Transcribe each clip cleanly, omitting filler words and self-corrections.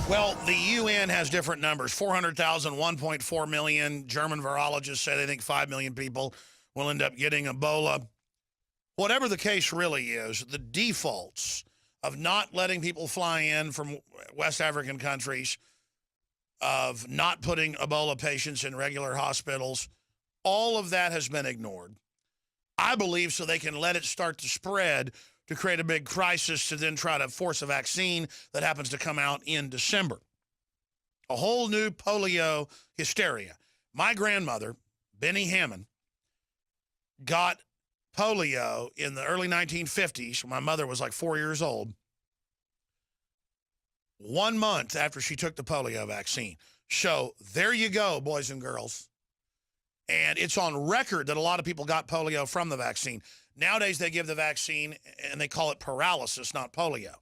Well, the UN has different numbers, 400,000, 1.4 million. German virologists say they think 5 million people will end up getting Ebola. Whatever the case really is, the defaults of not letting people fly in from West African countries, of not putting Ebola patients in regular hospitals, all of that has been ignored. I believe so they can let it start to spread to create a big crisis to then try to force a vaccine that happens to come out in December. A whole new polio hysteria. My grandmother, Benny Hammond, got polio in the early 1950s. My mother was like 4 years old. 1 month after she took the polio vaccine. So there you go, boys and girls. And it's on record that a lot of people got polio from the vaccine. Nowadays, they give the vaccine, and they call it paralysis, not polio.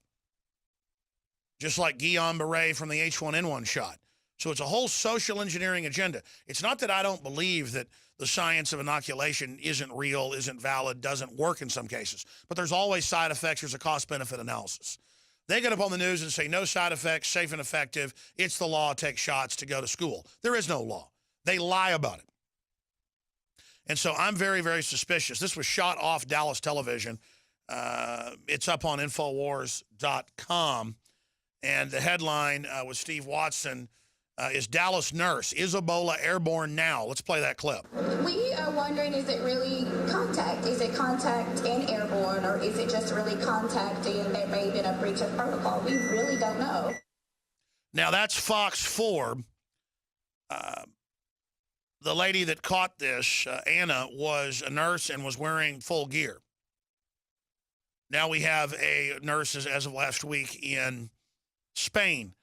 Just like Guillain-Barré from the H1N1 shot. So it's a whole social engineering agenda. It's not that I don't believe that the science of inoculation isn't real, isn't valid, doesn't work in some cases. But there's always side effects. There's a cost-benefit analysis. They get up on the news and say, no side effects, safe and effective. It's the law, take shots to go to school. There is no law. They lie about it. And so I'm very, very suspicious. This was shot off Dallas television. It's up on Infowars.com. And the headline with Steve Watson is Dallas Nurse, is Ebola airborne now? Let's play that clip. We are wondering, is it really contact? Is it contact and airborne, or is it just really contact and there may have been a breach of protocol? We really don't know. Now, that's Fox 4. The lady that caught this, Anna, was a nurse and was wearing full gear. Now we have a nurse, as of last week, in Spain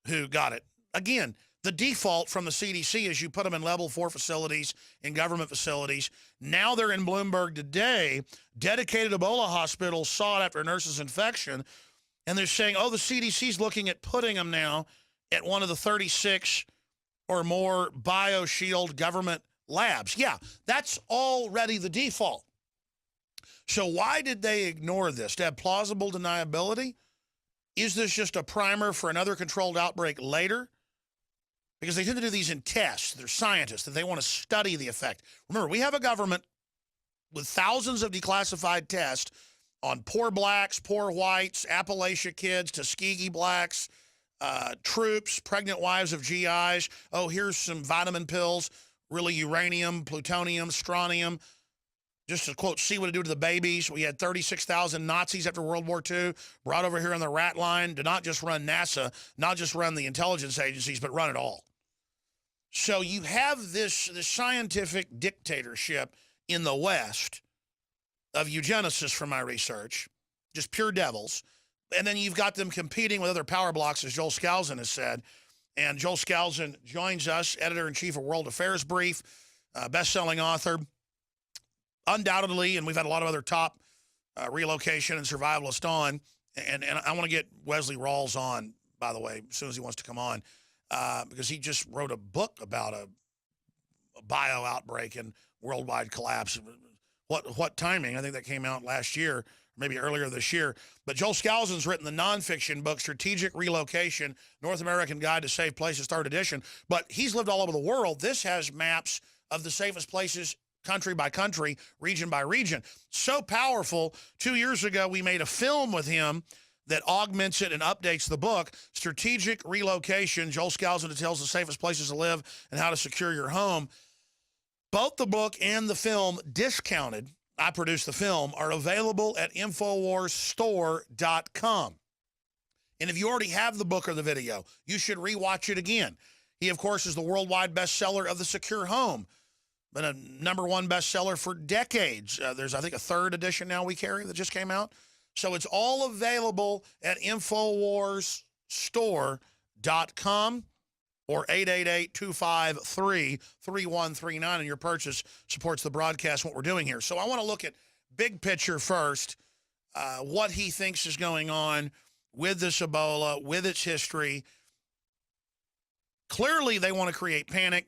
who got it. Again, the default from the CDC is you put them in level 4 facilities, in government facilities. Now they're in Bloomberg today. Dedicated Ebola hospitals saw it after a nurse's infection, and they're saying, oh, the CDC's looking at putting them now at one of the 36 or more BioShield government labs. Yeah, that's already the default. So why did they ignore this? To have plausible deniability? Is this just a primer for another controlled outbreak later? Because they tend to do these in tests. They're scientists, and they want to study the effect. Remember, we have a government with thousands of declassified tests on poor blacks, poor whites, Appalachia kids, Tuskegee blacks, troops, pregnant wives of GIs. Oh, here's some vitamin pills, really uranium, plutonium, strontium, just to, quote, see what it do to the babies. We had 36,000 Nazis after World War II brought over here on the rat line to not just run NASA, not just run the intelligence agencies, but run it all. So you have this scientific dictatorship in the West of eugenicists, from my research, just pure devils. And then you've got them competing with other power blocks, as Joel Skousen has said. And Joel Skousen joins us, editor-in-chief of World Affairs Brief, best-selling author. Undoubtedly, and we've had a lot of other top relocation and survivalists on. And I want to get Wesley Rawls on, by the way, as soon as he wants to come on, because he just wrote a book about a bio outbreak and worldwide collapse. What timing? I think that came out last year, maybe earlier this year. But Joel Skousen's written the nonfiction book, Strategic Relocation, North American Guide to Safe Places, 3rd edition. But he's lived all over the world. This has maps of the safest places, country by country, region by region. So powerful, 2 years ago, we made a film with him that augments it and updates the book, Strategic Relocation, Joel Skousen tells the safest places to live and how to secure your home. Both the book and the film, discounted, I produced the film, are available at InfoWarsStore.com. And if you already have the book or the video, you should rewatch it again. He, of course, is the worldwide bestseller of The Secure Home. Been a #1 bestseller for decades. There's, I think, a 3rd edition now we carry that just came out. So it's all available at InfoWarsStore.com or 888-253-3139, and your purchase supports the broadcast, what we're doing here. So I want to look at big picture first, what he thinks is going on with this Ebola, with its history. Clearly, they want to create panic.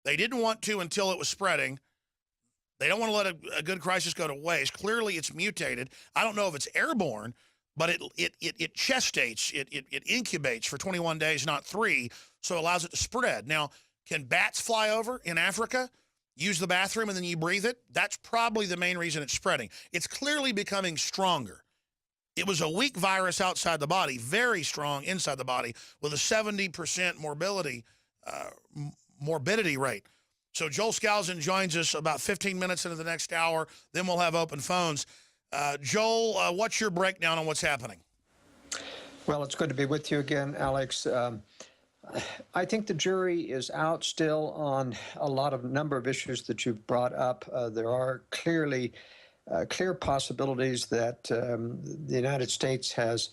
They didn't want to until it was spreading. They don't want to let a good crisis go to waste. Clearly, it's mutated. I don't know if it's airborne, but it gestates, it incubates for 21 days, not 3, so it allows it to spread. Now, can bats fly over in Africa, use the bathroom, and then you breathe it? That's probably the main reason it's spreading. It's clearly becoming stronger. It was a weak virus outside the body, very strong inside the body, with a 70% morbidity rate. So Joel Skousen joins us about 15 minutes into the next hour. Then we'll have open phones. Joel, what's your breakdown on what's happening? Well, it's good to be with you again, Alex. I think the jury is out still on a number of issues that you've brought up. There are clear possibilities that the United States has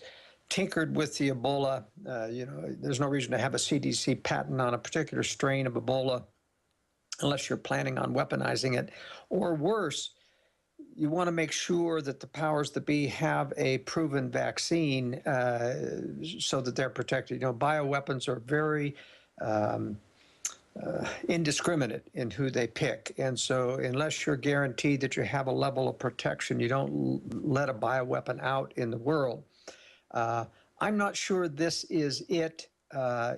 tinkered with the Ebola. There's no reason to have a CDC patent on a particular strain of Ebola unless you're planning on weaponizing it. Or worse, you want to make sure that the powers that be have a proven vaccine so that they're protected. Bioweapons are very indiscriminate in who they pick. And so unless you're guaranteed that you have a level of protection, you don't let a bioweapon out in the world. I'm not sure this is it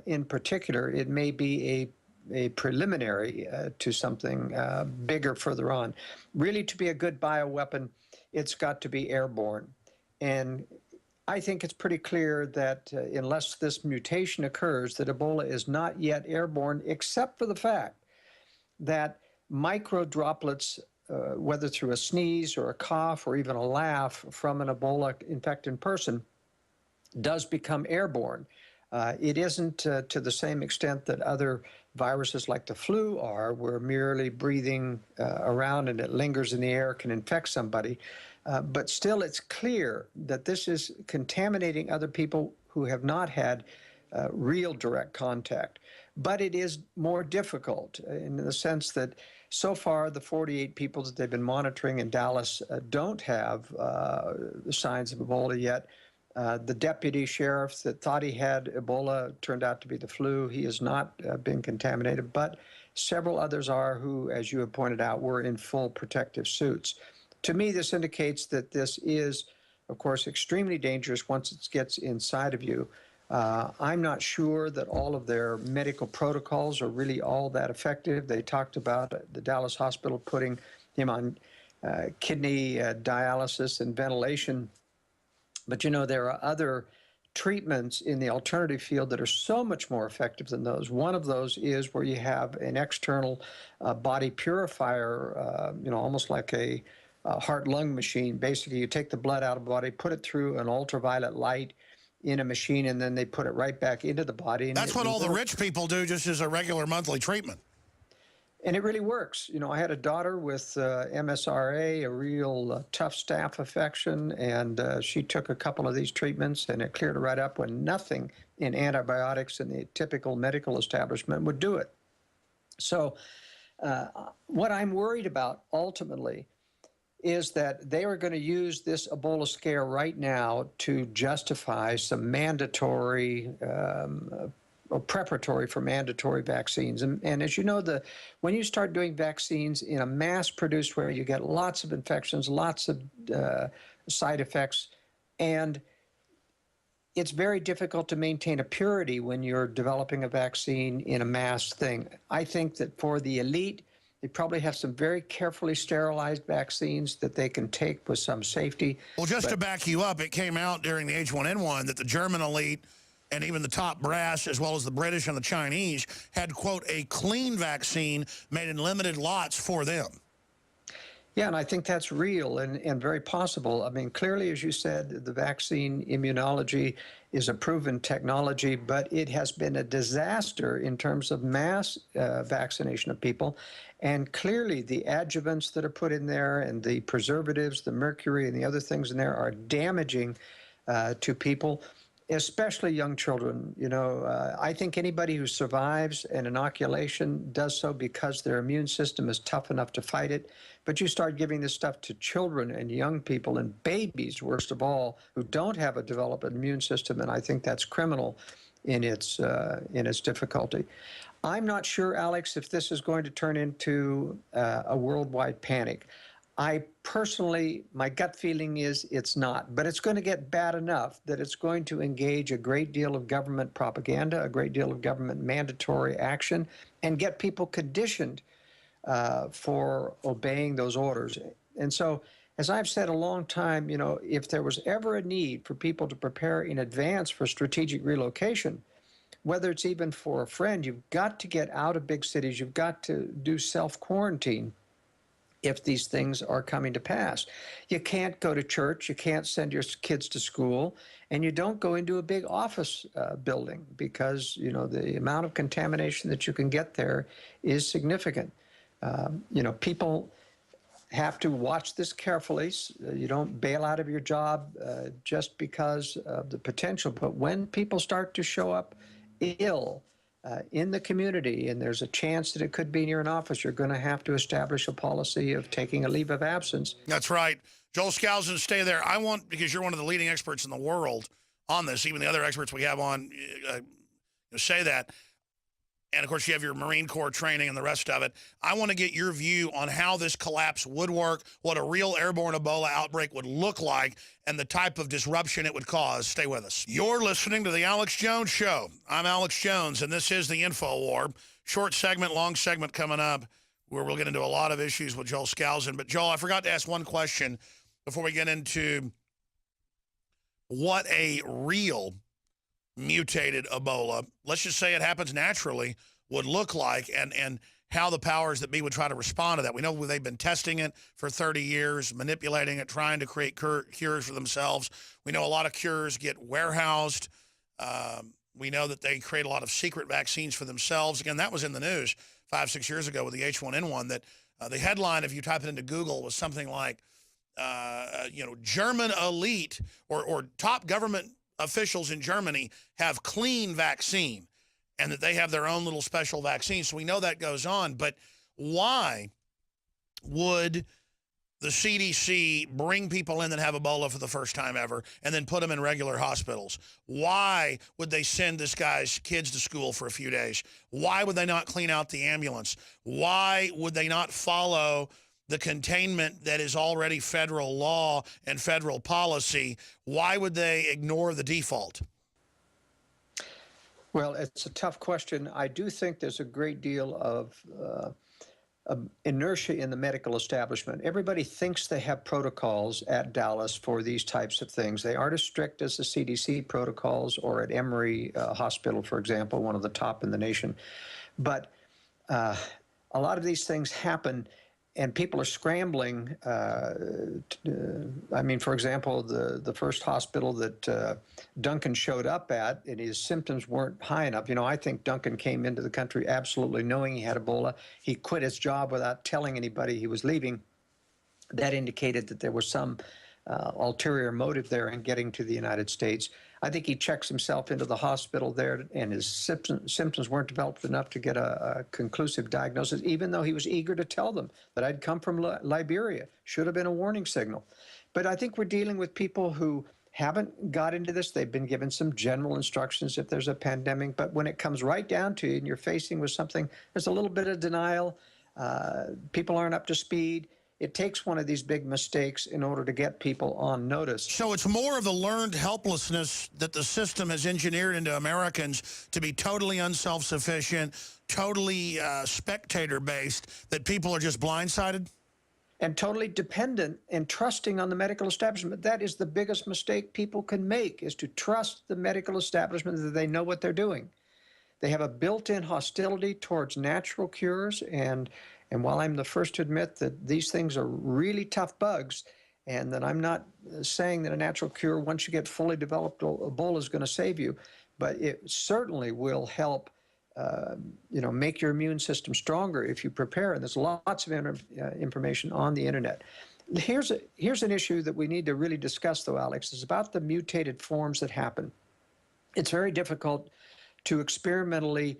in particular. It may be a preliminary to something bigger further on. Really, to be a good bioweapon, it's got to be airborne. And I think it's pretty clear that unless this mutation occurs, that Ebola is not yet airborne, except for the fact that micro droplets, whether through a sneeze or a cough or even a laugh from an Ebola-infected person, does become airborne. It isn't to the same extent that other viruses like the flu are, where merely breathing around and it lingers in the air can infect somebody. But still, it's clear that this is contaminating other people who have not had real direct contact. But it is more difficult in the sense that so far the 48 people that they've been monitoring in Dallas don't have signs of Ebola yet. The deputy sheriff that thought he had Ebola turned out to be the flu. He has not been contaminated, but several others are who, as you have pointed out, were in full protective suits. To me, this indicates that this is, of course, extremely dangerous once it gets inside of you. I'm not sure that all of their medical protocols are really all that effective. They talked about the Dallas hospital putting him on kidney dialysis and ventilation. But, there are other treatments in the alternative field that are so much more effective than those. One of those is where you have an external body purifier, almost like a heart-lung machine. Basically, you take the blood out of the body, put it through an ultraviolet light in a machine, and then they put it right back into the body. And that's what all the rich people do just as a regular monthly treatment. And it really works. I had a daughter with MSRA, a real tough staph infection, and she took a couple of these treatments, and it cleared her right up when nothing in antibiotics in the typical medical establishment would do it. So what I'm worried about ultimately is that they are going to use this Ebola scare right now to justify some mandatory or preparatory for mandatory vaccines. And as you know, when you start doing vaccines in a mass-produced way, you get lots of infections, lots of side effects, and it's very difficult to maintain a purity when you're developing a vaccine in a mass thing. I think that for the elite, they probably have some very carefully sterilized vaccines that they can take with some safety. Well, just to back you up, it came out during the H1N1 that the German elite and even the top brass, as well as the British and the Chinese, had, quote, a clean vaccine made in limited lots for them. Yeah, and I think that's real and very possible. I mean, clearly, as you said, the vaccine immunology is a proven technology, but it has been a disaster in terms of mass vaccination of people. And clearly, the adjuvants that are put in there and the preservatives, the mercury and the other things in there are damaging to people, especially young children. I think anybody who survives an inoculation does so because their immune system is tough enough to fight it. But you start giving this stuff to children and young people and babies, worst of all, who don't have a developed immune system, and I think that's criminal in its difficulty. I'm not sure, Alex, if this is going to turn into a worldwide panic. I personally, my gut feeling is it's not, but it's going to get bad enough that it's going to engage a great deal of government propaganda, a great deal of government mandatory action, and get people conditioned for obeying those orders. And so, as I've said a long time, if there was ever a need for people to prepare in advance for strategic relocation, whether it's even for a friend, you've got to get out of big cities. You've got to do self-quarantine if these things are coming to pass. You can't go to church, you can't send your kids to school, and you don't go into a big office building because, the amount of contamination that you can get there is significant. People have to watch this carefully. You don't bail out of your job just because of the potential. But when people start to show up ill in the community, and there's a chance that it could be near an office, you're going to have to establish a policy of taking a leave of absence. That's right. Joel Skousen, stay there. Because you're one of the leading experts in the world on this, even the other experts we have on say that. And, of course, you have your Marine Corps training and the rest of it. I want to get your view on how this collapse would work, what a real airborne Ebola outbreak would look like, and the type of disruption it would cause. Stay with us. You're listening to The Alex Jones Show. I'm Alex Jones, and this is the Info War. Short segment, long segment coming up, where we'll get into a lot of issues with Joel Skousen. But, Joel, I forgot to ask one question before we get into what a real mutated Ebola, let's just say it happens naturally, would look like, and how the powers that be would try to respond to that. We know they've been testing it for 30 years, manipulating it, trying to create cures for themselves. We know a lot of cures get warehoused. We know that they create a lot of secret vaccines for themselves. Again, that was in the news 5-6 years ago with the H1N1, that the headline, if you type it into Google, was something like, German elite or top government officials in Germany have clean vaccine, and that they have their own little special vaccine. So we know that goes on. But why would the CDC bring people in that have Ebola for the first time ever and then put them in regular hospitals? Why would they send this guy's kids to school for a few days? Why would they not clean out the ambulance? Why would they not follow the containment that is already federal law and federal policy? Why would they ignore the default? Well, it's a tough question. I do think there's a great deal of inertia in the medical establishment. Everybody thinks they have protocols at Dallas for these types of things. They aren't as strict as the CDC protocols or at Emory Hospital, for example, one of the top in the nation. But a lot of these things happen, and people are scrambling. For example, the first hospital that Duncan showed up at, and his symptoms weren't high enough. I think Duncan came into the country absolutely knowing he had Ebola. He quit his job without telling anybody he was leaving. That indicated that there was some ulterior motive there in getting to the United States. I think he checks himself into the hospital there, and his symptoms weren't developed enough to get a conclusive diagnosis, even though he was eager to tell them that I'd come from Liberia. Should have been a warning signal. But I think we're dealing with people who haven't got into this. They've been given some general instructions if there's a pandemic, but when it comes right down to it and you're facing with something, there's a little bit of denial. People aren't up to speed. It takes one of these big mistakes in order to get people on notice. So it's more of the learned helplessness that the system has engineered into Americans to be totally unself-sufficient, totally spectator-based, that people are just blindsided? And totally dependent and trusting on the medical establishment. That is the biggest mistake people can make, is to trust the medical establishment that they know what they're doing. They have a built-in hostility towards natural cures, and while I'm the first to admit that these things are really tough bugs, and that I'm not saying that a natural cure, once you get fully developed Ebola, is going to save you, but it certainly will help make your immune system stronger if you prepare. And there's lots of information on the internet. Here's an issue that we need to really discuss, though, Alex. It's about the mutated forms that happen. It's very difficult to experimentally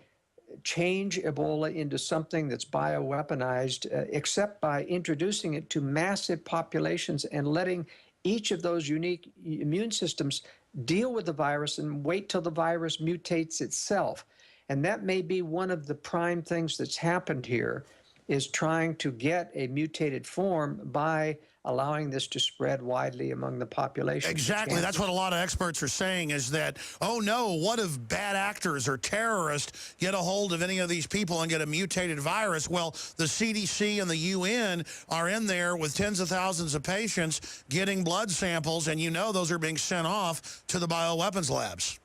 change Ebola into something that's bioweaponized, except by introducing it to massive populations and letting each of those unique immune systems deal with the virus and wait till the virus mutates itself. And that may be one of the prime things that's happened here, is trying to get a mutated form by allowing this to spread widely among the population. Exactly. That's what a lot of experts are saying, is that, oh no, what if bad actors or terrorists get a hold of any of these people and get a mutated virus? Well, the CDC and the UN are in there with tens of thousands of patients getting blood samples, and you know those are being sent off to the bioweapons labs.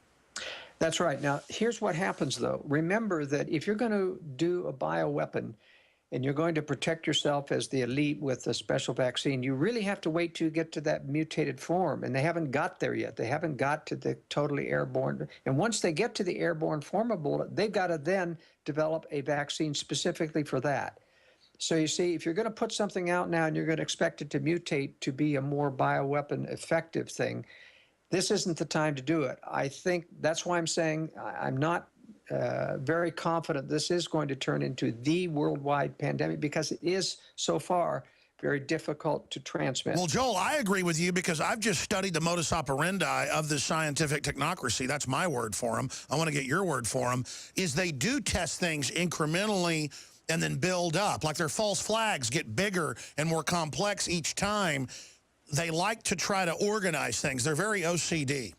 That's right. Now, here's what happens, though. Remember that if you're going to do a bioweapon, and you're going to protect yourself as the elite with a special vaccine, you really have to wait till you get to that mutated form. And they haven't got there yet. They haven't got to the totally airborne. And once they get to the airborne form of Ebola, they've got to then develop a vaccine specifically for that. So you see, if you're going to put something out now and you're going to expect it to mutate to be a more bioweapon effective thing, this isn't the time to do it. I think that's why I'm saying I'm not very confident this is going to turn into the worldwide pandemic, because it is so far very difficult to transmit. Well, Joel, I agree with you, because I've just studied the modus operandi of this scientific technocracy. That's my word for them. I want to get your word for them. Is they do test things incrementally and then build up. Like their false flags get bigger and more complex each time. They like to try to organize things. They're very OCD.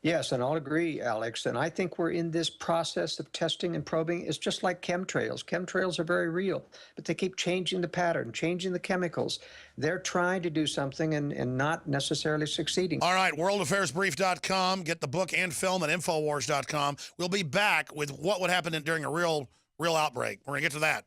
Yes, and I'll agree, Alex. And I think we're in this process of testing and probing. It's just like chemtrails. Chemtrails are very real, but they keep changing the pattern, changing the chemicals. They're trying to do something and not necessarily succeeding. All right, worldaffairsbrief.com. Get the book and film at Infowars.com. We'll be back with what would happen during a real outbreak. We're going to get to that.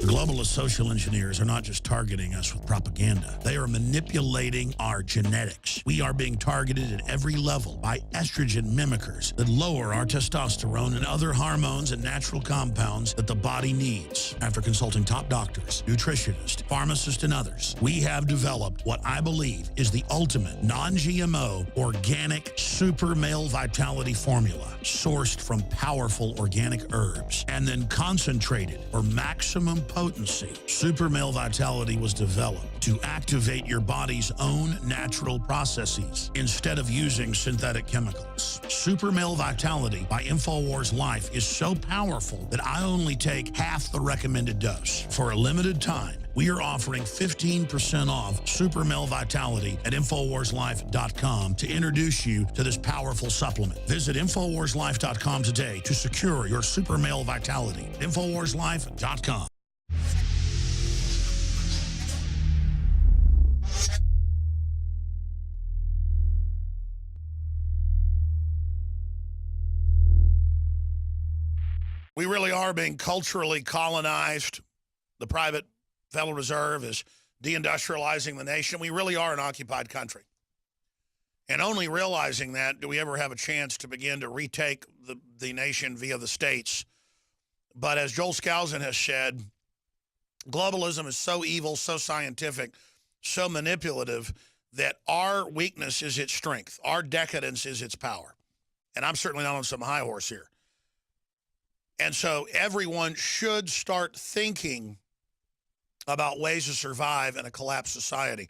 Globalist social engineers are not just targeting us with propaganda. They are manipulating our genetics. We are being targeted at every level by estrogen mimickers that lower our testosterone and other hormones and natural compounds that the body needs. After consulting top doctors, nutritionists, pharmacists, and others, we have developed what I believe is the ultimate non-GMO organic super male vitality formula, sourced from powerful organic herbs and then concentrated for maximum potency. Super Male Vitality was developed to activate your body's own natural processes instead of using synthetic chemicals. Super Male Vitality by InfoWars Life is so powerful that I only take half the recommended dose. For a limited time, we are offering 15% off Super Male Vitality at InfoWarsLife.com to introduce you to this powerful supplement. Visit InfoWarsLife.com today to secure your Super Male Vitality. InfoWarsLife.com. We really are being culturally colonized. The private Federal Reserve is deindustrializing the nation. We really are an occupied country. And only realizing that do we ever have a chance to begin to retake the nation via the states. But as Joel Skousen has said, globalism is so evil, so scientific, so manipulative, that our weakness is its strength. Our decadence is its power. And I'm certainly not on some high horse here. And so everyone should start thinking about ways to survive in a collapsed society.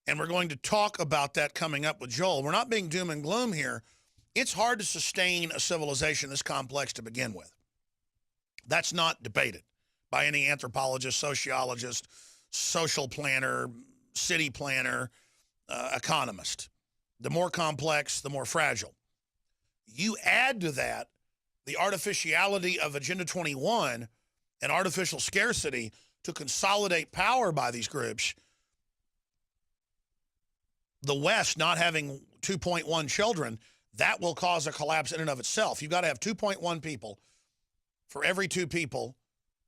And we're going to talk about that coming up with Joel. We're not being doom and gloom here. It's hard to sustain a civilization this complex to begin with. That's not debated by any anthropologist, sociologist, social planner, city planner, economist. The more complex, the more fragile. You add to that the artificiality of Agenda 21 and artificial scarcity to consolidate power by these groups. The West not having 2.1 children, that will cause a collapse in and of itself. You've got to have 2.1 people for every 2 people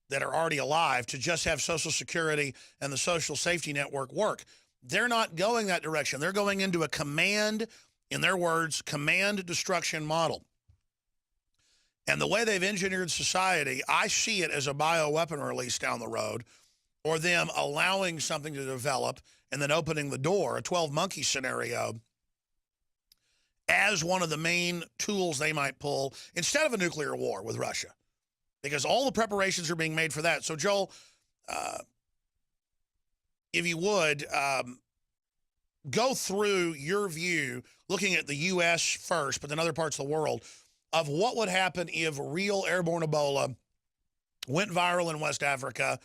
that are already alive to just have Social Security and the social safety network work. They're not going that direction. They're going into a command, in their words, command destruction model. And the way they've engineered society, I see it as a bioweapon release down the road, or them allowing something to develop and then opening the door, a 12-monkey scenario, as one of the main tools they might pull instead of a nuclear war with Russia. Because all the preparations are being made for that. So, Joel, if you would, go through your view, looking at the U.S. first, but then other parts of the world, of what would happen if real airborne Ebola went viral in West Africa,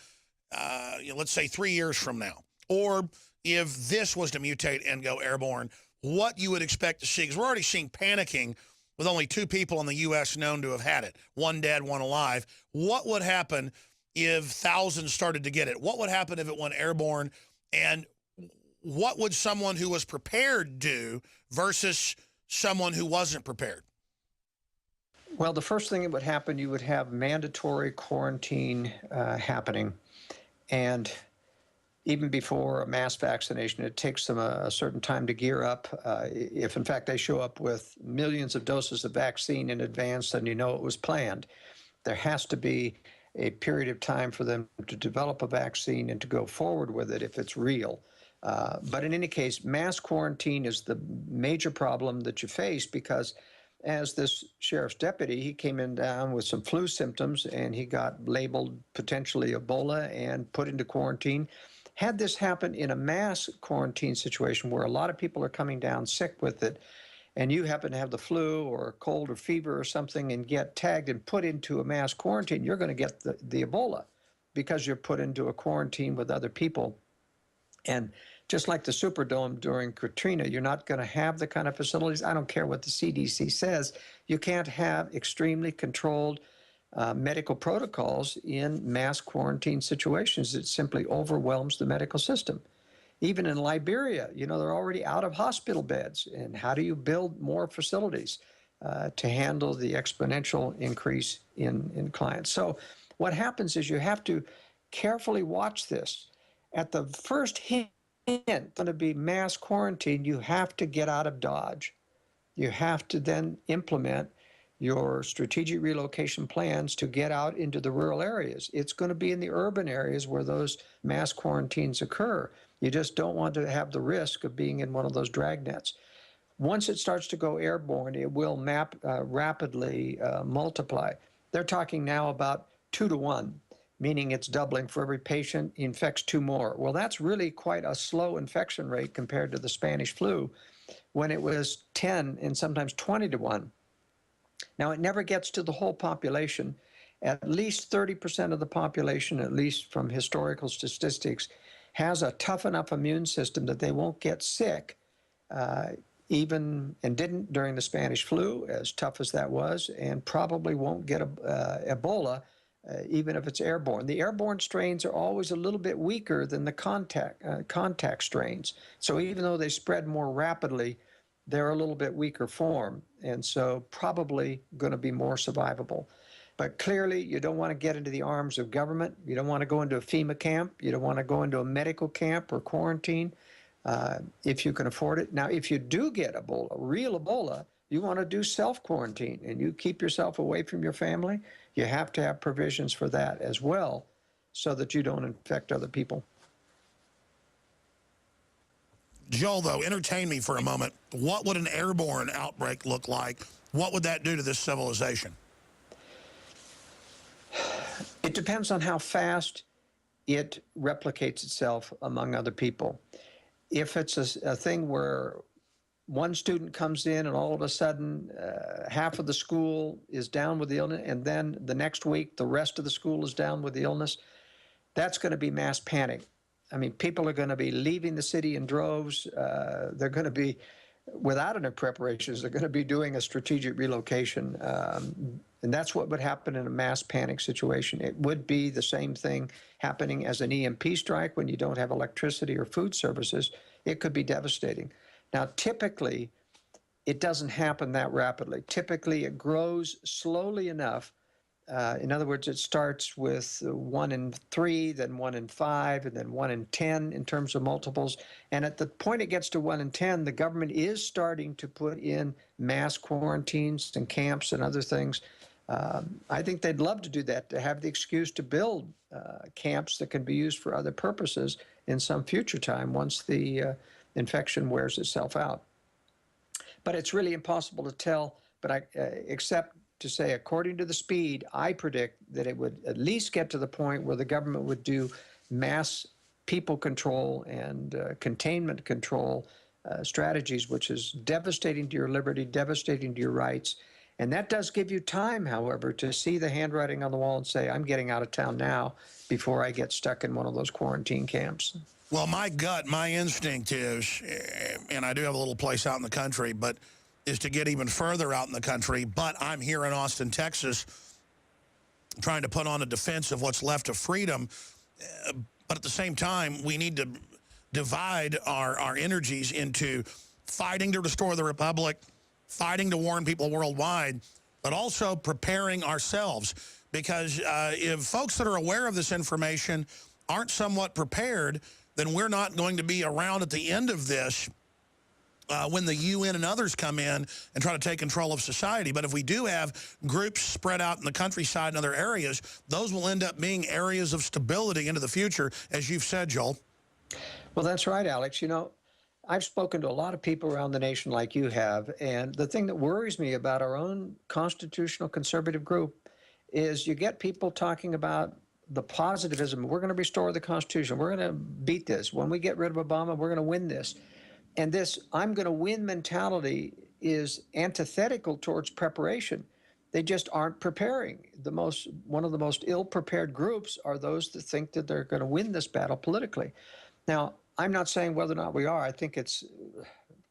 let's say 3 years from now, or if this was to mutate and go airborne, what you would expect to see. Because we're already seeing panicking with only 2 people in the U.S. known to have had it, 1 dead, 1 alive. What would happen if thousands started to get it? What would happen if it went airborne? And what would someone who was prepared do versus someone who wasn't prepared? Well, the first thing that would happen, you would have mandatory quarantine happening. And even before a mass vaccination, it takes them a certain time to gear up. If, in fact, they show up with millions of doses of vaccine in advance, then you know it was planned. There has to be a period of time for them to develop a vaccine and to go forward with it if it's real. But in any case, mass quarantine is the major problem that you face, because as this sheriff's deputy, he came in down with some flu symptoms and he got labeled potentially Ebola and put into quarantine. Had this happen in a mass quarantine situation where a lot of people are coming down sick with it, and you happen to have the flu or a cold or fever or something and get tagged and put into a mass quarantine, you're going to get the Ebola because you're put into a quarantine with other people. And just like the Superdome during Katrina, you're not going to have the kind of facilities. I don't care what the CDC says. You can't have extremely controlled medical protocols in mass quarantine situations. It simply overwhelms the medical system. Even in Liberia, they're already out of hospital beds. And how do you build more facilities to handle the exponential increase in clients? So what happens is you have to carefully watch this. At the first hint going to be mass quarantine, you have to get out of Dodge. You have to then implement your strategic relocation plans to get out into the rural areas. It's going to be in the urban areas where those mass quarantines occur. You just don't want to have the risk of being in one of those dragnets. Once it starts to go airborne, it will rapidly multiply. They're talking now about 2 to 1. Meaning it's doubling. For every patient infects 2 more. Well, that's really quite a slow infection rate compared to the Spanish flu, when it was 10 and sometimes 20 to 1. Now, it never gets to the whole population. At least 30% of the population, at least from historical statistics, has a tough enough immune system that they won't get sick, even, and didn't during the Spanish flu, as tough as that was, and probably won't get Ebola, even if it's airborne. The airborne strains are always a little bit weaker than the contact strains. So even though they spread more rapidly, they're a little bit weaker form, and so probably going to be more survivable. But clearly, you don't want to get into the arms of government. You don't want to go into a FEMA camp. You don't want to go into a medical camp or quarantine if you can afford it. Now, if you do get Ebola, real Ebola, you want to do self-quarantine, and you keep yourself away from your family. You have to have provisions for that as well so that you don't infect other people. Joel, though, entertain me for a moment. What would an airborne outbreak look like? What would that do to this civilization? It depends on how fast it replicates itself among other people. If it's a thing where one student comes in and all of a sudden half of the school is down with the illness, and then the next week the rest of the school is down with the illness, that's going to be mass panic. I mean, people are going to be leaving the city in droves. They're going to be, without enough preparations, they're going to be doing a strategic relocation. And that's what would happen in a mass panic situation. It would be the same thing happening as an EMP strike when you don't have electricity or food services. It could be devastating. Now, typically, it doesn't happen that rapidly. Typically, it grows slowly enough. In other words, it starts with 1 in 3, then 1 in 5, and then 1 in 10 in terms of multiples. And at the point it gets to 1 in 10, the government is starting to put in mass quarantines and camps and other things. I think they'd love to do that, to have the excuse to build camps that can be used for other purposes in some future time once the infection wears itself out. But it's really impossible to tell, but except to say, according to the speed, I predict that it would at least get to the point where the government would do mass people control and containment control strategies, which is devastating to your liberty, devastating to your rights. And that does give you time, however, to see the handwriting on the wall and say, I'm getting out of town now before I get stuck in one of those quarantine camps. Well, my gut, my instinct is, and I do have a little place out in the country, but is to get even further out in the country. But I'm here in Austin, Texas, trying to put on a defense of what's left of freedom. But at the same time, we need to divide our energies into fighting to restore the republic, fighting to warn people worldwide, but also preparing ourselves. Because if folks that are aware of this information aren't somewhat prepared, then we're not going to be around at the end of this when the UN and others come in and try to take control of society. But if we do have groups spread out in the countryside and other areas, those will end up being areas of stability into the future, as you've said, Joel. Well, that's right, Alex. You know, I've spoken to a lot of people around the nation like you have, and the thing that worries me about our own constitutional conservative group is you get people talking about the positivism. We're going to restore the Constitution. We're going to beat this. When we get rid of Obama, we're going to win this. And this I'm going to win mentality is antithetical towards preparation. They just aren't preparing. One of the most ill-prepared groups are those that think that they're going to win this battle politically. Now, I'm not saying whether or not we are. I think it's,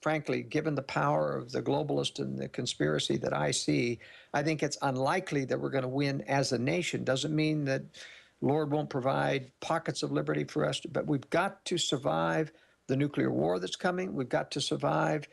frankly, given the power of the globalist and the conspiracy that I see, I think it's unlikely that we're going to win as a nation. Doesn't mean that Lord won't provide pockets of liberty for us, but we've got to survive the nuclear war that's coming. We've got to survive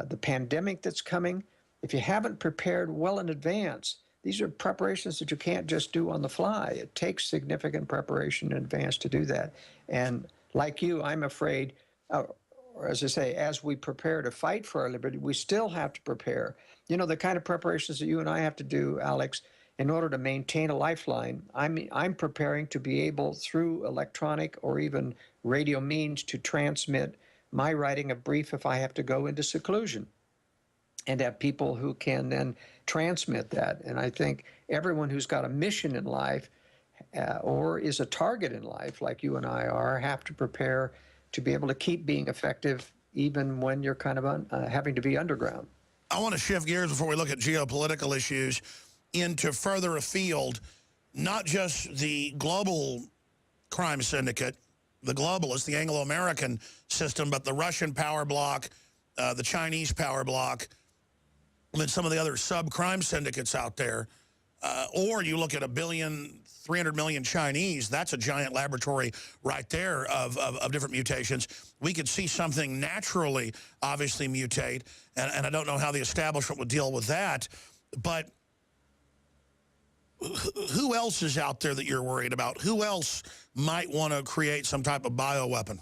the pandemic that's coming. If you haven't prepared well in advance, these are preparations that you can't just do on the fly. It takes significant preparation in advance to do that. And like you, I'm afraid, or as I say, as we prepare to fight for our liberty, we still have to prepare. You know, the kind of preparations that you and I have to do, Alex, in order to maintain a lifeline. I'm preparing to be able, through electronic or even radio means, to transmit my writing a brief if I have to go into seclusion, and have people who can then transmit that. And I think everyone who's got a mission in life or is a target in life, like you and I are, have to prepare to be able to keep being effective even when you're kind of having to be underground. I want to shift gears before we look at geopolitical issues into further afield, not just the global crime syndicate, the globalists, the Anglo-American system, but the Russian power bloc, the Chinese power bloc, and then some of the other sub-crime syndicates out there. Or you look at 300 million Chinese, that's a giant laboratory right there of different mutations. We could see something naturally, obviously, mutate, and I don't know how the establishment would deal with that, but who else is out there that you're worried about? Who else might want to create some type of bioweapon?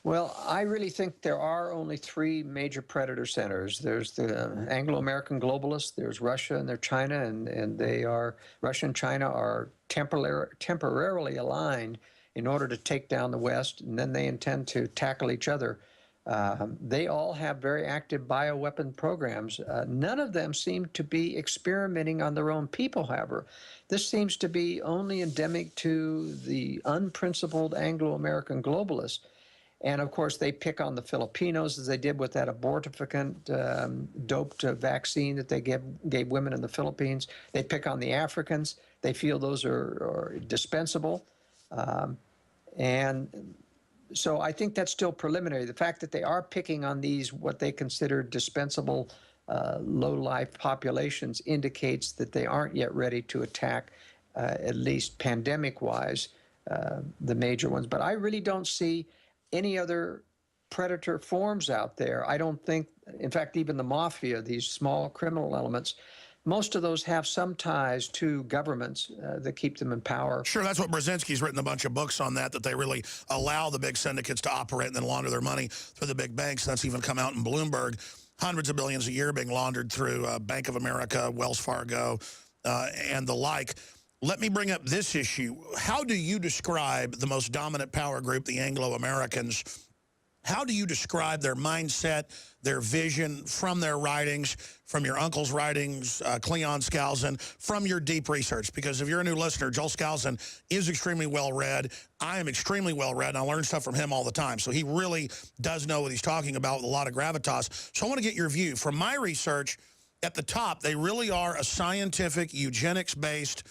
Well, I really think there are only three major predator centers. There's the Anglo-American globalists, there's Russia, and there's China, and they are, Russia and China are temporarily aligned in order to take down the West, and then they intend to tackle each other. They all have very active bioweapon programs. None of them seem to be experimenting on their own people, however. This seems to be only endemic to the unprincipled Anglo-American globalists. And of course, they pick on the Filipinos, as they did with that abortifacient doped vaccine that they gave women in the Philippines. They pick on the Africans. They feel those are dispensable. And so I think that's still preliminary. The fact that they are picking on these, what they consider dispensable low-life populations, indicates that they aren't yet ready to attack, at least pandemic-wise, the major ones. But I really don't see any other predator forms out there. I don't think, in fact, even the mafia, these small criminal elements, most of those have some ties to governments that keep them in power. Sure, that's what Brzezinski's written a bunch of books on that they really allow the big syndicates to operate and then launder their money through the big banks. That's even come out in Bloomberg. Hundreds of billions a year being laundered through Bank of America, Wells Fargo, and the like. Let me bring up this issue. How do you describe the most dominant power group, the Anglo-Americans, How do you describe their mindset, their vision from their writings, from your uncle's writings, Cleon Skousen, from your deep research? Because if you're a new listener, Joel Skousen is extremely well-read. I am extremely well-read, and I learn stuff from him all the time. So he really does know what he's talking about with a lot of gravitas. So I want to get your view. From my research, at the top, they really are a scientific, eugenics-based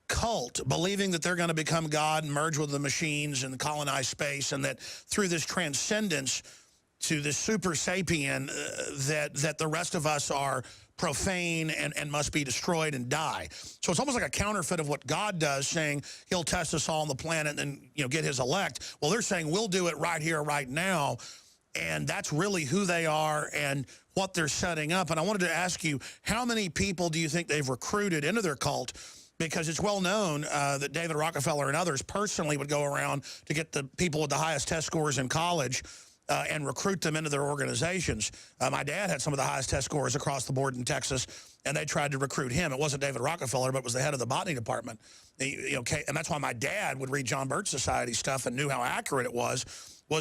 cult, believing that they're going to become God and merge with the machines and colonize space, and that through this transcendence to this super sapien, that the rest of us are profane and must be destroyed and die. So it's almost like a counterfeit of what God does, saying he'll test us all on the planet and get his elect. Well, they're saying we'll do it right here, right now. And that's really who they are and what they're setting up. And I wanted to ask you, how many people do you think they've recruited into their cult? Because it's well known that David Rockefeller and others personally would go around to get the people with the highest test scores in college and recruit them into their organizations. My dad had some of the highest test scores across the board in Texas, and they tried to recruit him. It wasn't David Rockefeller, but it was the head of the botany department. And that's why my dad would read John Birch Society stuff and knew how accurate it was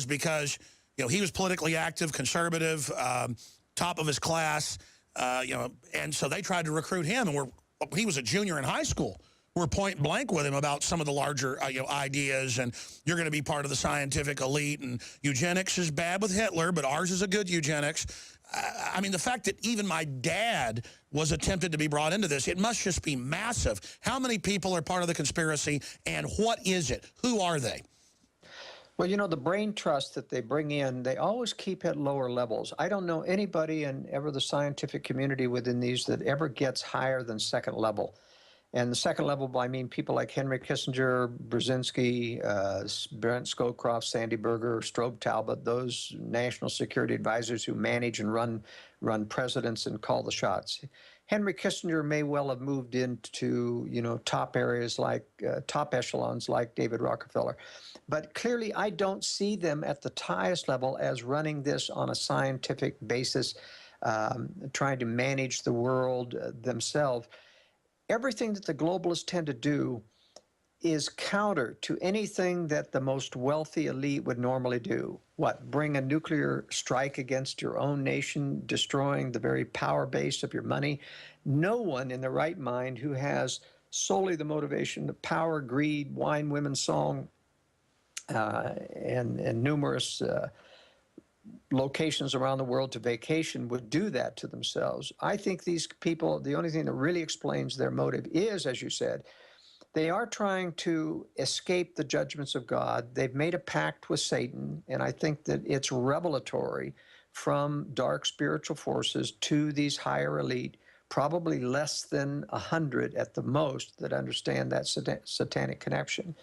because he was politically active, conservative, top of his class, and so they tried to recruit him, and he was a junior in high school. We're point blank with him about some of the larger ideas, and you're going to be part of the scientific elite, and eugenics is bad with Hitler, but ours is a good eugenics. I mean, the fact that even my dad was attempted to be brought into this, it must just be massive. How many people are part of the conspiracy, and what is it? Who are they? Well, the brain trust that they bring in, they always keep at lower levels. I don't know anybody in ever the scientific community within these that ever gets higher than second level. And the second level, I mean people like Henry Kissinger, Brzezinski, Brent Scowcroft, Sandy Berger, Strobe Talbot, those national security advisors who manage and run presidents and call the shots. Henry Kissinger may well have moved into, top areas like top echelons like David Rockefeller. But clearly, I don't see them at the highest level as running this on a scientific basis, trying to manage the world themselves. Everything that the globalists tend to do is counter to anything that the most wealthy elite would normally do. What? Bring a nuclear strike against your own nation, destroying the very power base of your money. No one in their right mind who has solely the motivation of power, greed, wine, women, song, and numerous locations around the world to vacation would do that to themselves. I think these people, the only thing that really explains their motive is, as you said, they are trying to escape the judgments of God. They've made a pact with Satan, and I think that it's revelatory from dark spiritual forces to these higher elite, probably less than 100 at the most that understand that satanic connection.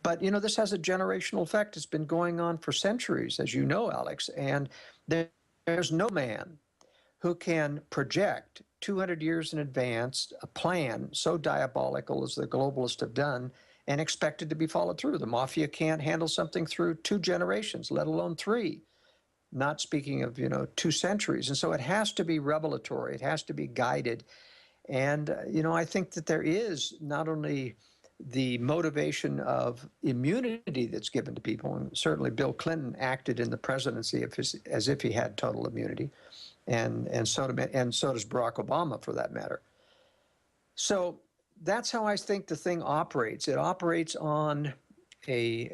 But, this has a generational effect. It's been going on for centuries, as you know, Alex, and there's no man who can project 200 years in advance a plan so diabolical as the globalists have done and expect it to be followed through. The mafia can't handle something through 2 generations, let alone 3, not speaking of, 2 centuries. And so it has to be revelatory. It has to be guided. And, I think that there is not only the motivation of immunity that's given to people, and certainly Bill Clinton acted in the presidency as if he had total immunity, and so does Barack Obama, for that matter. So that's how I think the thing operates. It operates on a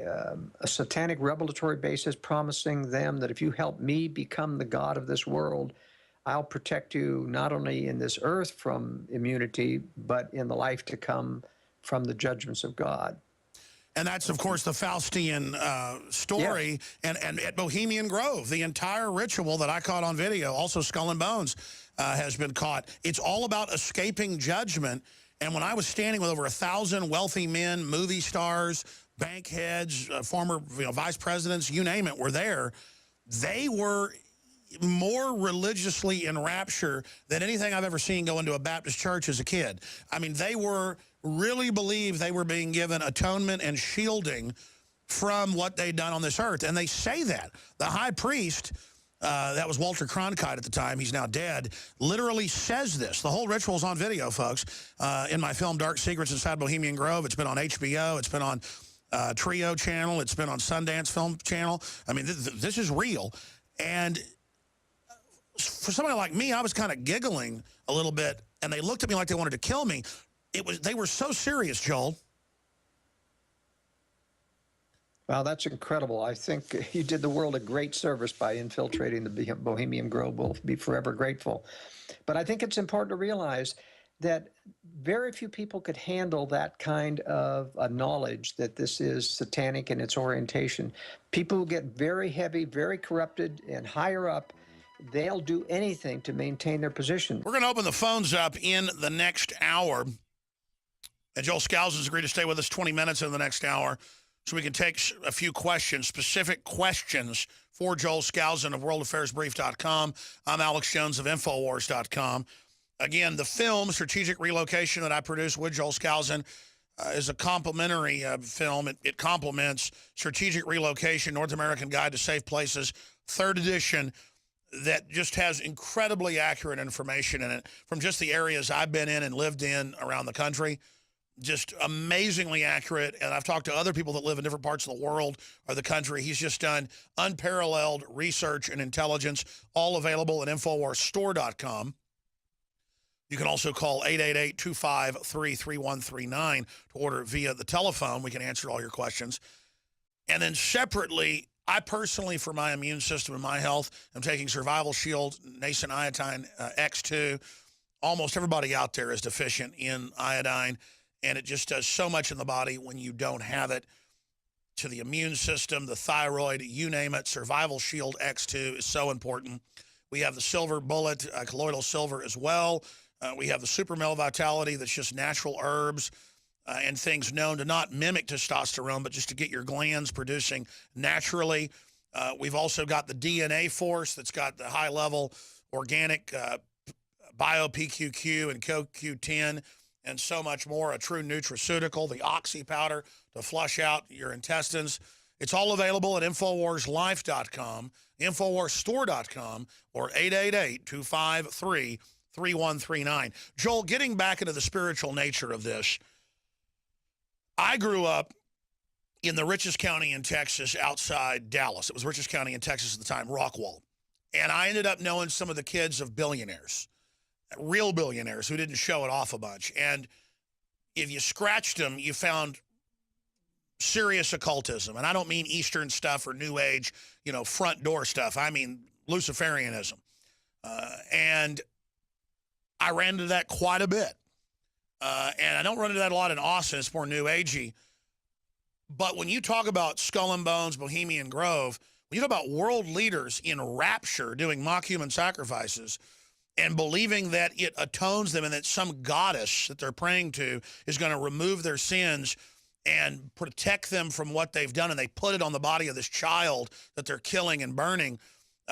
satanic revelatory basis, promising them that if you help me become the God of this world, I'll protect you not only in this earth from immunity, but in the life to come from the judgments of God. And that's, of course, the Faustian story. Yeah. And at Bohemian Grove, the entire ritual that I caught on video, also Skull and Bones, has been caught. It's all about escaping judgment. And when I was standing with over 1,000 wealthy men, movie stars, bank heads, former vice presidents, you name it, were there, they were more religiously in rapture than anything I've ever seen go into a Baptist church as a kid. I mean, they really believed they were being given atonement and shielding from what they'd done on this earth. And they say that. The high priest, that was Walter Cronkite at the time, he's now dead, literally says this. The whole ritual's on video, folks, in my film Dark Secrets Inside Bohemian Grove. It's been on HBO. It's been on Trio channel. It's been on Sundance Film Channel. I mean, this is real. And for somebody like me, I was kind of giggling a little bit, and they looked at me like they wanted to kill me. They were so serious, Joel. Well, that's incredible. I think you did the world a great service by infiltrating the Bohemian Grove. We'll be forever grateful. But I think it's important to realize that very few people could handle that kind of knowledge that this is satanic in its orientation. People who get very heavy, very corrupted, and higher up, they'll do anything to maintain their position. We're going to open the phones up in the next hour. And Joel Skousen's agreed to stay with us 20 minutes in the next hour so we can take a few questions, specific questions for Joel Skousen of worldaffairsbrief.com. I'm Alex Jones of Infowars.com. Again, the film, Strategic Relocation, that I produced with Joel Skousen is a complimentary film. It complements Strategic Relocation, North American Guide to Safe Places, 3rd edition, that just has incredibly accurate information in it from just the areas I've been in and lived in around the country. Just amazingly accurate. And I've talked to other people that live in different parts of the world or the country. He's just done unparalleled research and intelligence, all available at InfoWarsStore.com. You can also call 888-253-3139 to order via the telephone. We can answer all your questions. And then separately, I personally, for my immune system and my health, am taking Survival Shield, Nascent Iodine X2. Almost everybody out there is deficient in iodine, and it just does so much in the body when you don't have it. To the immune system, the thyroid, you name it, Survival Shield X2 is so important. We have the Silver Bullet, colloidal silver as well. We have the Super Male Vitality that's just natural herbs and things known to not mimic testosterone, but just to get your glands producing naturally. We've also got the DNA Force that's got the high-level organic bio-PQQ and CoQ10 and so much more, a true nutraceutical, the Oxy powder to flush out your intestines. It's all available at InfoWarsLife.com, InfoWarsStore.com, or 888-253-3139. Joel, getting back into the spiritual nature of this, I grew up in the richest county in Texas outside Dallas. It was richest county in Texas at the time, Rockwall. And I ended up knowing some of the kids of billionaires, real billionaires who didn't show it off a bunch. And if you scratched them, you found serious occultism. And I don't mean Eastern stuff or New Age, front door stuff. I mean Luciferianism. And I ran into that quite a bit. And I don't run into that a lot in Austin. It's more New Agey. But when you talk about Skull and Bones, Bohemian Grove, when you talk about world leaders in rapture doing mock human sacrifices and believing that it atones them and that some goddess that they're praying to is going to remove their sins and protect them from what they've done, and they put it on the body of this child that they're killing and burning,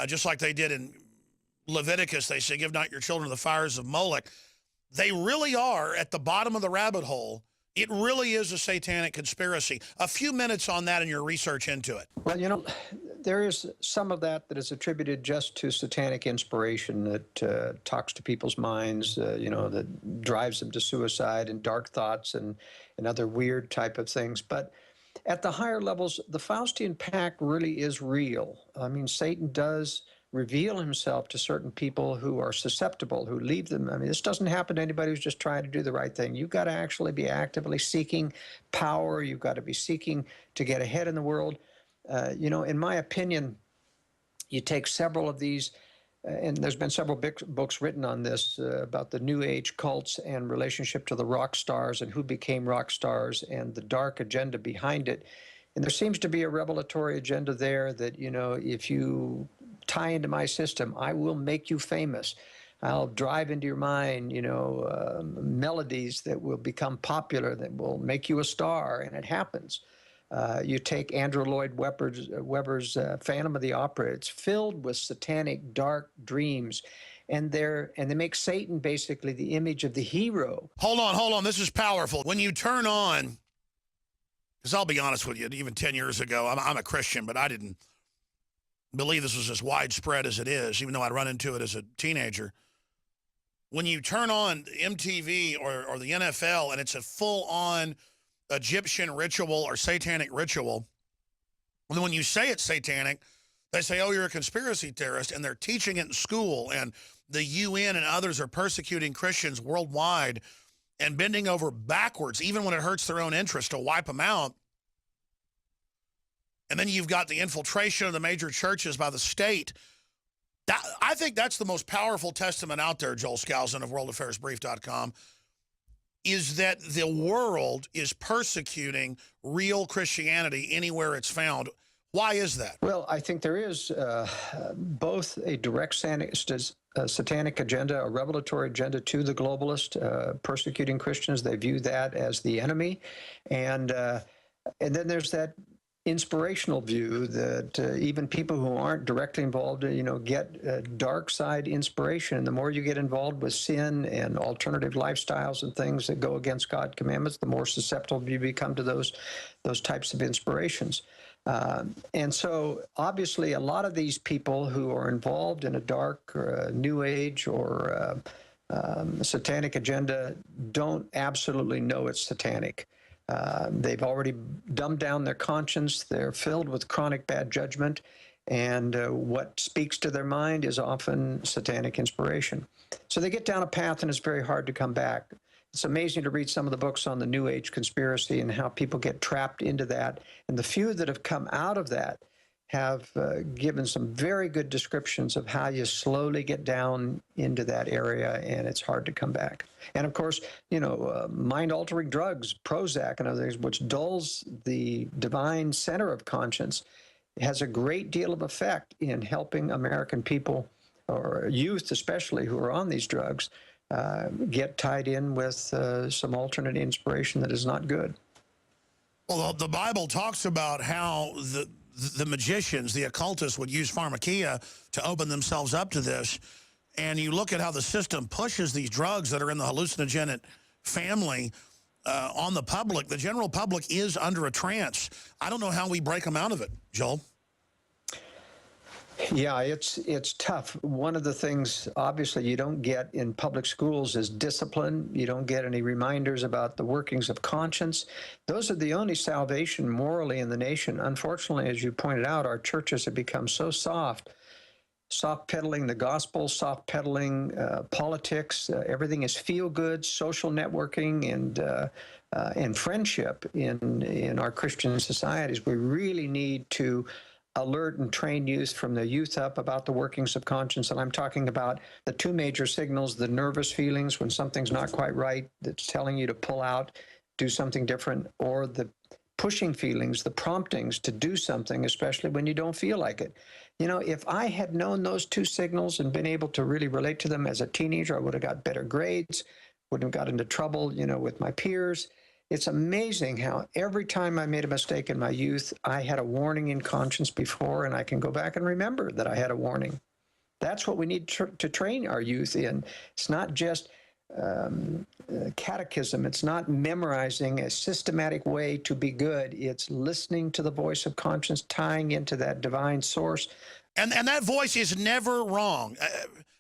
just like they did in Leviticus. They say, give not your children to the fires of Moloch. They really are at the bottom of the rabbit hole. It really is a satanic conspiracy. A few minutes on that and your research into it. Well, there is some of that is attributed just to satanic inspiration that talks to people's minds, that drives them to suicide and dark thoughts and other weird type of things. But at the higher levels, the Faustian pact really is real. I mean, Satan does reveal himself to certain people who are susceptible, who leave them. I mean, this doesn't happen to anybody who's just trying to do the right thing. You've got to actually be actively seeking power. You've got to be seeking to get ahead in the world. In my opinion, you take several of these, and there's been several books written on this about the New Age cults and relationship to the rock stars and who became rock stars and the dark agenda behind it. And there seems to be a revelatory agenda there that, if you tie into my system, I will make you famous. I'll drive into your mind, melodies that will become popular, that will make you a star, and it happens. You take Andrew Lloyd Webber's Phantom of the Opera. It's filled with satanic, dark dreams, and they make Satan basically the image of the hero. Hold on. This is powerful. When you turn on, because I'll be honest with you, even 10 years ago, I'm a Christian, but I didn't believe this was as widespread as it is, even though I'd run into it as a teenager. When you turn on MTV or the NFL and it's a full-on Egyptian ritual or satanic ritual. And then when you say it's satanic, they say, oh, you're a conspiracy theorist, and they're teaching it in school, and the UN and others are persecuting Christians worldwide and bending over backwards, even when it hurts their own interest, to wipe them out. And then you've got the infiltration of the major churches by the state. I think that's the most powerful testament out there, Joel Skousen of worldaffairsbrief.com, is that the world is persecuting real Christianity anywhere it's found. Why is that? Well, I think there is both a direct satanic agenda, a revelatory agenda to the globalist, persecuting Christians. They view that as the enemy. And then there's that inspirational view that even people who aren't directly involved, get dark side inspiration. And the more you get involved with sin and alternative lifestyles and things that go against God's commandments, the more susceptible you become to those types of inspirations. And so obviously a lot of these people who are involved in a dark or a new age or satanic agenda don't absolutely know it's satanic. They've already dumbed down their conscience. They're filled with chronic bad judgment. And what speaks to their mind is often satanic inspiration. So they get down a path and it's very hard to come back. It's amazing to read some of the books on the New Age conspiracy and how people get trapped into that. And the few that have come out of that have given some very good descriptions of how you slowly get down into that area, and it's hard to come back. And of course, mind-altering drugs, Prozac and other things, which dulls the divine center of conscience, has a great deal of effect in helping American people, or youth especially, who are on these drugs, get tied in with some alternate inspiration that is not good. Well, the Bible talks about how the magicians, the occultists, would use pharmakia to open themselves up to this. And you look at how the system pushes these drugs that are in the hallucinogenic family on the public. The general public is under a trance. I don't know how we break them out of it, Joel. Yeah, it's tough. One of the things, obviously, you don't get in public schools is discipline. You don't get any reminders about the workings of conscience. Those are the only salvation morally in the nation. Unfortunately, as you pointed out, our churches have become so soft-peddling the gospel, soft-peddling politics. Everything is feel-good, social networking, and friendship in our Christian societies. We really need to alert and train youth from the youth up about the workings of conscience. And I'm talking about the two major signals: the nervous feelings when something's not quite right, that's telling you to pull out, do something different, or the pushing feelings, the promptings to do something, especially when you don't feel like it. If I had known those two signals and been able to really relate to them as a teenager, I would have got better grades, wouldn't have got into trouble, with my peers. It's amazing how every time I made a mistake in my youth, I had a warning in conscience before, and I can go back and remember that I had a warning. That's what we need to train our youth in. It's not just catechism. It's not memorizing a systematic way to be good. It's listening to the voice of conscience, tying into that divine source. And that voice is never wrong.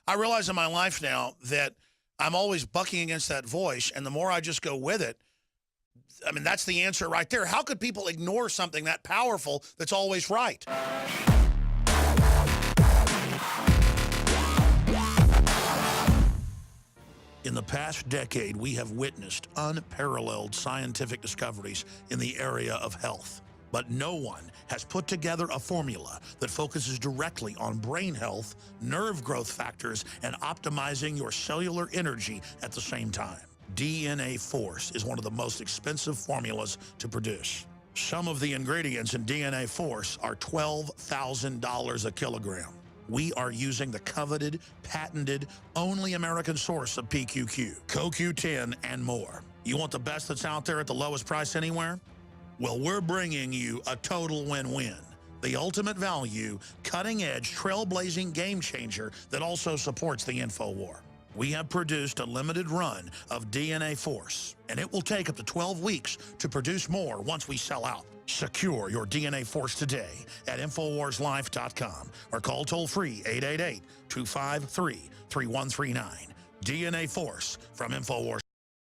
I realize in my life now that I'm always bucking against that voice, and the more I just go with it, I mean, that's the answer right there. How could people ignore something that powerful that's always right? In the past decade, we have witnessed unparalleled scientific discoveries in the area of health. But no one has put together a formula that focuses directly on brain health, nerve growth factors, and optimizing your cellular energy at the same time. DNA Force is one of the most expensive formulas to produce. Some of the ingredients in DNA Force are $12,000 a kilogram. We are using the coveted, patented, only American source of PQQ, CoQ10, and more. You want the best that's out there at the lowest price anywhere? Well, we're bringing you a total win-win. The ultimate value, cutting-edge, trailblazing game changer that also supports the InfoWar. We have produced a limited run of DNA Force, and it will take up to 12 weeks to produce more once we sell out. Secure your DNA Force today at InfoWarsLife.com or call toll-free 888-253-3139. DNA Force from InfoWars.